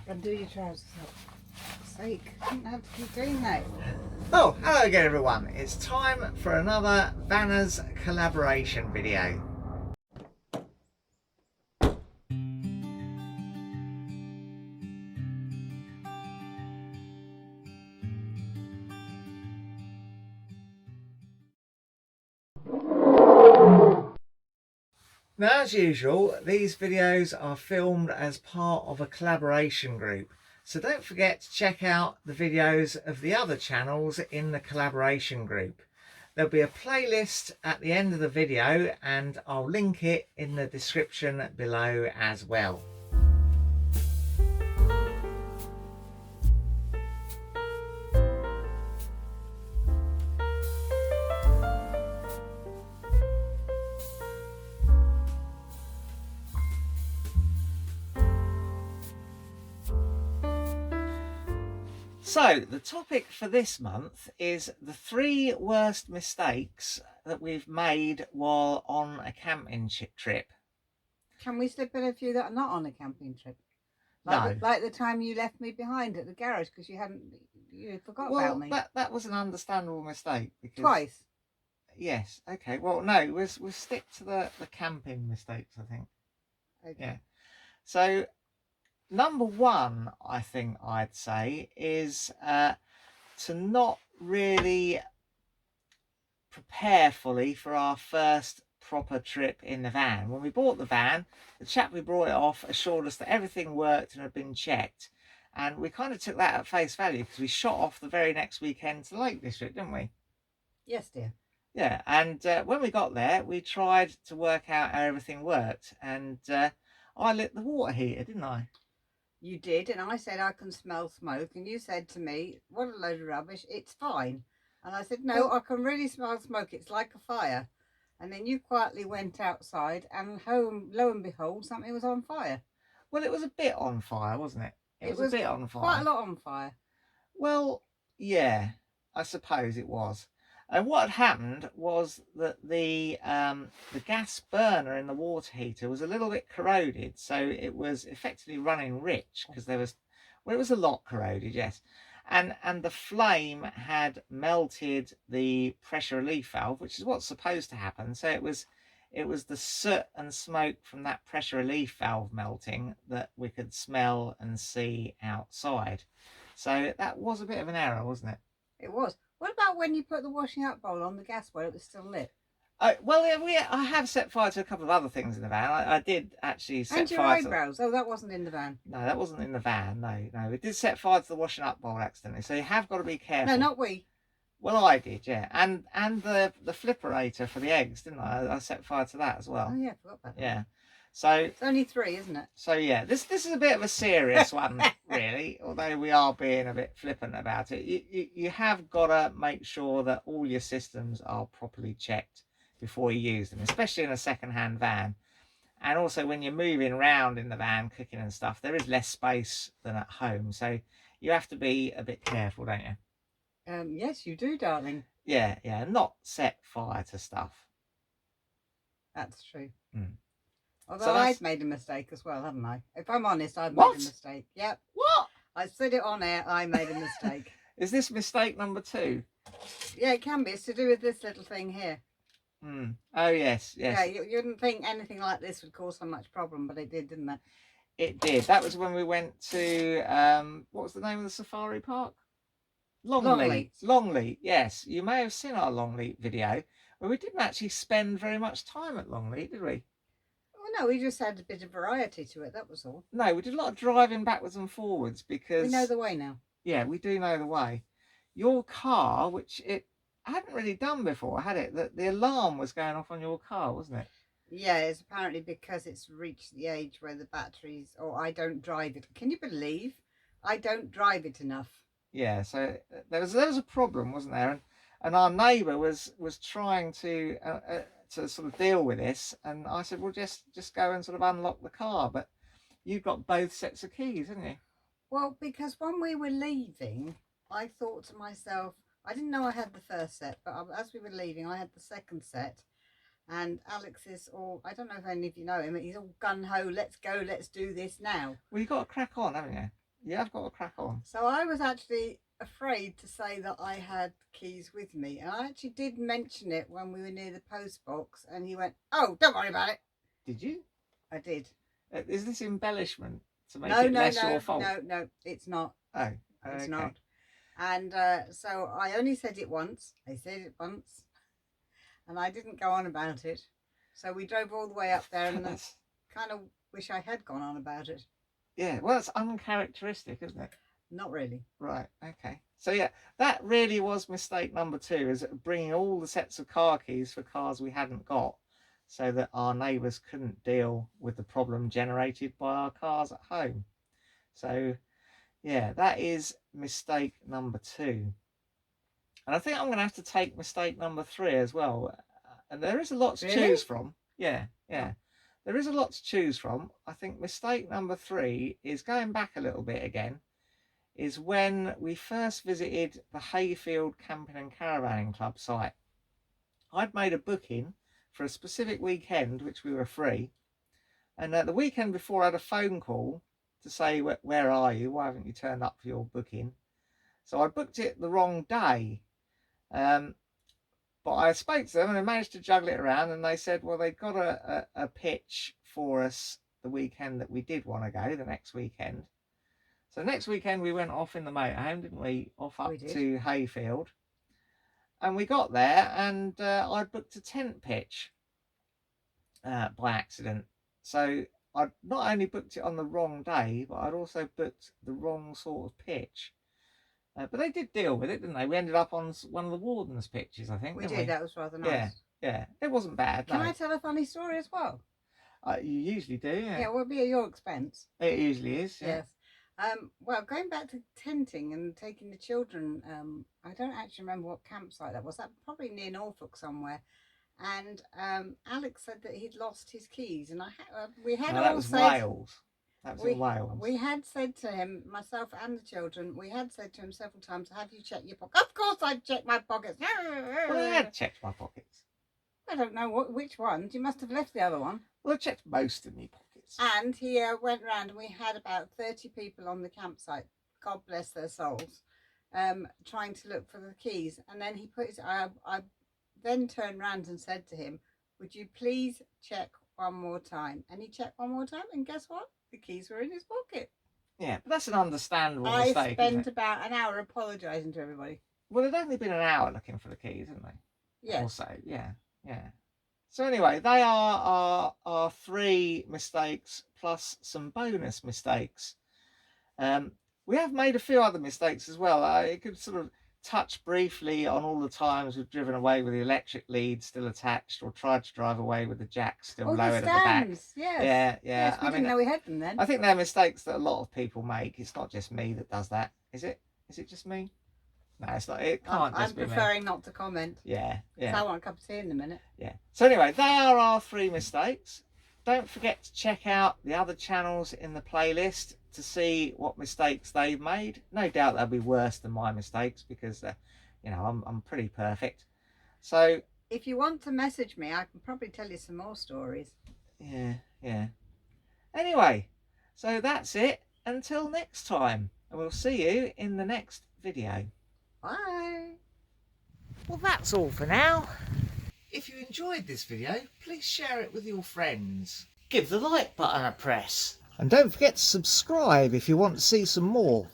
Undo your trousers up. For sake, I don't have to keep doing that. Oh, hello again everyone. It's time for another Vanners collaboration video. Now, as usual, these videos are filmed as part of a collaboration group. So don't forget to check out the videos of the other channels in the collaboration group. There'll be a playlist at the end of the video and I'll link it in the description below as well. So the topic for this month is the 3 worst mistakes that we've made while on a camping trip. Can we slip in a few that are not on a camping trip? No. Like the time you left me behind at the garage because you forgot about me. That was an understandable mistake. Because, twice? Yes. Okay. Well, no, we'll stick to the camping mistakes, I think. Okay. Yeah. So number 1, I think I'd say, is to not really prepare fully for our first proper trip in the van. When we bought the van, the chap who brought it off assured us that everything worked and had been checked, and we kind of took that at face value because we shot off the very next weekend to Lake District, didn't we? Yes, dear. Yeah, and when we got there, we tried to work out how everything worked, and I lit the water heater, didn't I? You did, and I said I can smell smoke, and you said to me, "What a load of rubbish! It's fine." And I said, "No, I can really smell smoke. It's like a fire." And then you quietly went outside, and lo and behold, something was on fire. Well, it was a bit on fire, wasn't it? It was a bit on fire. Quite a lot on fire. Well, yeah, I suppose it was. And what had happened was that the gas burner in the water heater was a little bit corroded, so it was effectively running rich because it was a lot corroded, yes. And the flame had melted the pressure relief valve, which is what's supposed to happen. So it was the soot and smoke from that pressure relief valve melting that we could smell and see outside. So that was a bit of an error, wasn't it? It was. What about when you put the washing up bowl on the gas while it was still lit? Well, I have set fire to a couple of other things in the van. I did actually set And fire your eyebrows. Oh, that wasn't in the van. No, that wasn't in the van. No. We did set fire to the washing up bowl accidentally, so you have got to be careful. No, not we. Well, I did, yeah. And the flipperator for the eggs, didn't I? I set fire to that as well. Oh, yeah, I forgot about that. Yeah. So it's only 3, isn't it? So yeah, this is a bit of a serious one, really. Although we are being a bit flippant about it, you have got to make sure that all your systems are properly checked before you use them, especially in a second-hand van. And also when you're moving around in the van, cooking and stuff, there is less space than at home, so you have to be a bit careful, don't you? Yes, you do, darling. Yeah, not set fire to stuff. That's true. Mm. Although I've made a mistake as well, haven't I? If I'm honest, I've made a mistake. Yep. What? I said it on air, I made a mistake. Is this mistake number 2? Yeah, it can be. It's to do with this little thing here. Oh, yes. Yeah, you wouldn't think anything like this would cause so much problem, but it did, didn't it? It did. That was when we went to, what was the name of the safari park? Longleat, yes. You may have seen our Longleat video, where we didn't actually spend very much time at Longleat, did we? No, we just had a bit of variety to it, that was all. No, we did a lot of driving backwards and forwards because... We know the way now. Yeah, we do know the way. Your car, which it hadn't really done before, had it? The alarm was going off on your car, wasn't it? Yeah, it's apparently because it's reached the age where the batteries... Or I don't drive it. Can you believe? I don't drive it enough. Yeah, so there was a problem, wasn't there? And our neighbour was trying to sort of deal with this, and I said, well, just go and sort of unlock the car, but you've got both sets of keys, haven't you? Well, because when we were leaving, I thought to myself, I didn't know I had the first set, but as we were leaving, I had the second set, and Alex is all, I don't know if any of you know him, he's all gung-ho, let's go, let's do this now. Well, you've got to crack on, haven't you? Yeah, I've got a crack on. So I was actually afraid to say that I had keys with me, and I actually did mention it when we were near the post box, and he went, "Oh, don't worry about it." Did you? I did. Is this embellishment to make No, it no, less your no, fault? no, it's not. Oh, It's okay. not. And so I only said it once. I said it once, and I didn't go on about it. So we drove all the way up there, and I kind of wish I had gone on about it. Yeah, well, it's uncharacteristic, isn't it? Not really. Right, okay. So yeah, that really was mistake number 2, is bringing all the sets of car keys for cars we hadn't got, so that our neighbours couldn't deal with the problem generated by our cars at home. So yeah, that is mistake number 2. And I think I'm going to have to take mistake number 3 as well. And there is a lot to choose from. Yeah. There is a lot to choose from. I think mistake number 3 is going back a little bit again, is when we first visited the Hayfield Camping and Caravanning Club site. I'd made a booking for a specific weekend, which we were free. And the weekend before, I had a phone call to say, where are you? Why haven't you turned up for your booking? So I booked it the wrong day. But I spoke to them and I managed to juggle it around, and they said, well, they'd got a pitch for us the weekend that we did want to go, the next weekend. So next weekend we went off in the motorhome, didn't we? Off up to Hayfield. And we got there, and I booked a tent pitch by accident. So I'd not only booked it on the wrong day, but I'd also booked the wrong sort of pitch. But they did deal with it, didn't they? We ended up on one of the warden's pitches, I think. We did. That was rather nice. Yeah. It wasn't bad. Can I tell a funny story as well? You usually do, yeah. Yeah, it will be at your expense. It usually is, yeah. Yes. Well, going back to tenting and taking the children, I don't actually remember what campsite that was. That probably near Norfolk somewhere. And Alex said that he'd lost his keys, and we had that was Wales. That was in Wales. We had said to him, myself and the children, we had said to him several times, "Have you checked your pockets?" Of course, I've checked my pockets. Well, I had checked my pockets. I don't know which ones. You must have left the other one. Well, I checked most of my pockets. And he went round, and we had about 30 people on the campsite. God bless their souls, trying to look for the keys. And then he put his. I then turned round and said to him, "Would you please check one more time?" And he checked one more time, and guess what? The keys were in his pocket. Yeah, but that's an understandable mistake. I spent about an hour apologising to everybody. Well, it'd only been an hour looking for the keys, hadn't they? Yes. Also, yeah. So anyway, they are our 3 mistakes plus some bonus mistakes. We have made a few other mistakes as well. I could sort of touch briefly on all the times we've driven away with the electric lead still attached, or tried to drive away with the jack still lowered at the back. Yes. Yeah. Yes, we didn't know we had them then. I think they're mistakes that a lot of people make. It's not just me that does that, is it? Is it just me? No, it's not. It can't just be me. I'm preferring not to comment. Yeah. So I want a cup of tea in a minute. Yeah. So anyway, they are our 3 mistakes. Don't forget to check out the other channels in the playlist to see what mistakes they've made. No doubt they'll be worse than my mistakes, because I'm pretty perfect. So if you want to message me, I can probably tell you some more stories. Yeah. Anyway, so that's it. Until next time, and we'll see you in the next video. Bye. Well, that's all for now. If you enjoyed this video, please share it with your friends. Give the like button a press. And don't forget to subscribe if you want to see some more.